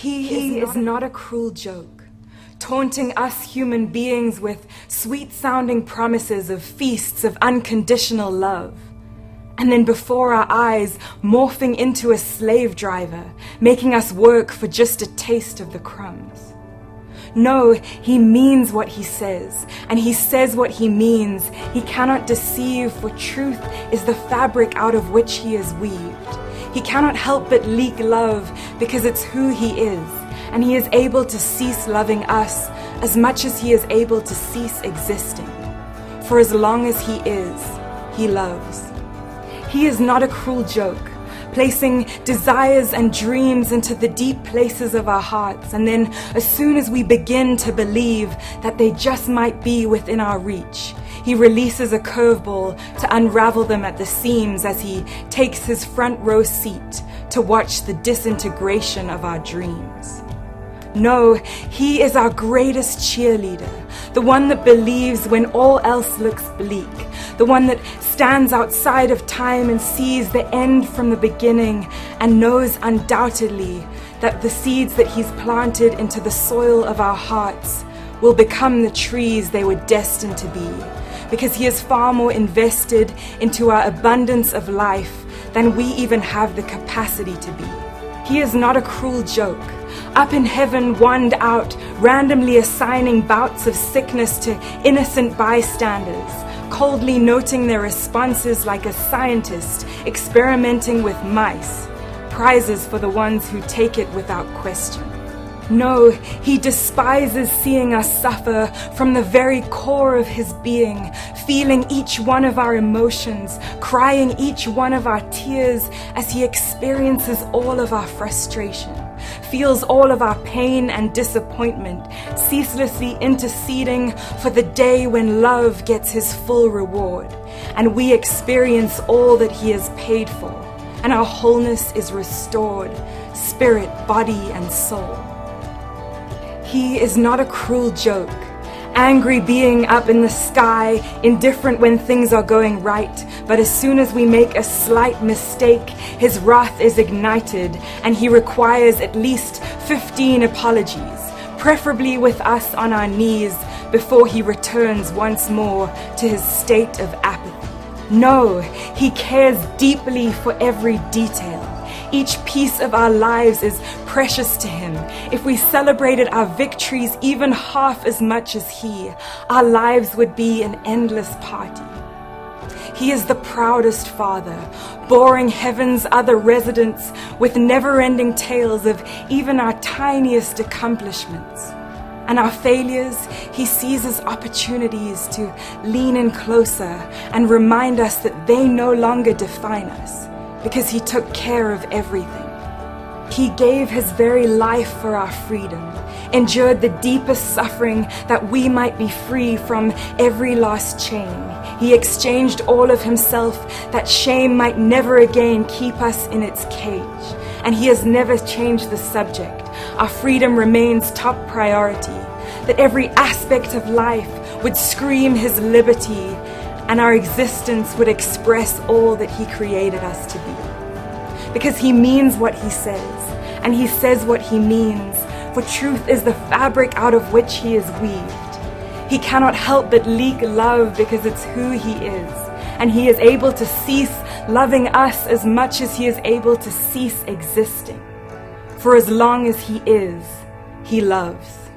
He is not a cruel joke, taunting us human beings with sweet-sounding promises of feasts of unconditional love, and then before our eyes morphing into a slave driver, making us work for just a taste of the crumbs. No, he means what he says, and he says what he means. He cannot deceive, for truth is the fabric out of which he is weaved. He cannot help but leak love because it's who he is, and he is able to cease loving us as much as he is able to cease existing. For as long as he is, he loves. He is not a cruel joke, placing desires and dreams into the deep places of our hearts, and then as soon as we begin to believe that they just might be within our reach, he releases a curveball to unravel them at the seams as he takes his front row seat to watch the disintegration of our dreams. No, he is our greatest cheerleader, the one that believes when all else looks bleak, the one that stands outside of time and sees the end from the beginning and knows undoubtedly that the seeds that he's planted into the soil of our hearts will become the trees they were destined to be, because he is far more invested into our abundance of life than we even have the capacity to be. He is not a cruel joke, up in heaven wand out, randomly assigning bouts of sickness to innocent bystanders, coldly noting their responses like a scientist experimenting with mice, prizes for the ones who take it without question. No, he despises seeing us suffer from the very core of his being, feeling each one of our emotions, crying each one of our tears as he experiences all of our frustration, feels all of our pain and disappointment, ceaselessly interceding for the day when love gets his full reward, and we experience all that he has paid for, and our wholeness is restored, spirit, body, and soul. He is not a cruel joke, angry being up in the sky, indifferent when things are going right, but as soon as we make a slight mistake, his wrath is ignited, and he requires at least 15 apologies, preferably with us on our knees, before he returns once more to his state of apathy. No, he cares deeply for every detail. Each piece of our lives is precious to him. If we celebrated our victories even half as much as he, our lives would be an endless party. He is the proudest father, boring heaven's other residents with never-ending tales of even our tiniest accomplishments. And our failures, he seizes opportunities to lean in closer and remind us that they no longer define us, because he took care of everything. He gave his very life for our freedom, endured the deepest suffering that we might be free from every lost chain. He exchanged all of himself that shame might never again keep us in its cage. And he has never changed the subject. Our freedom remains top priority, that every aspect of life would scream his liberty, and our existence would express all that he created us to be. Because he means what he says, and he says what he means, for truth is the fabric out of which he is weaved. He cannot help but leak love because it's who he is, and he is able to cease loving us as much as he is able to cease existing. For as long as he is, he loves.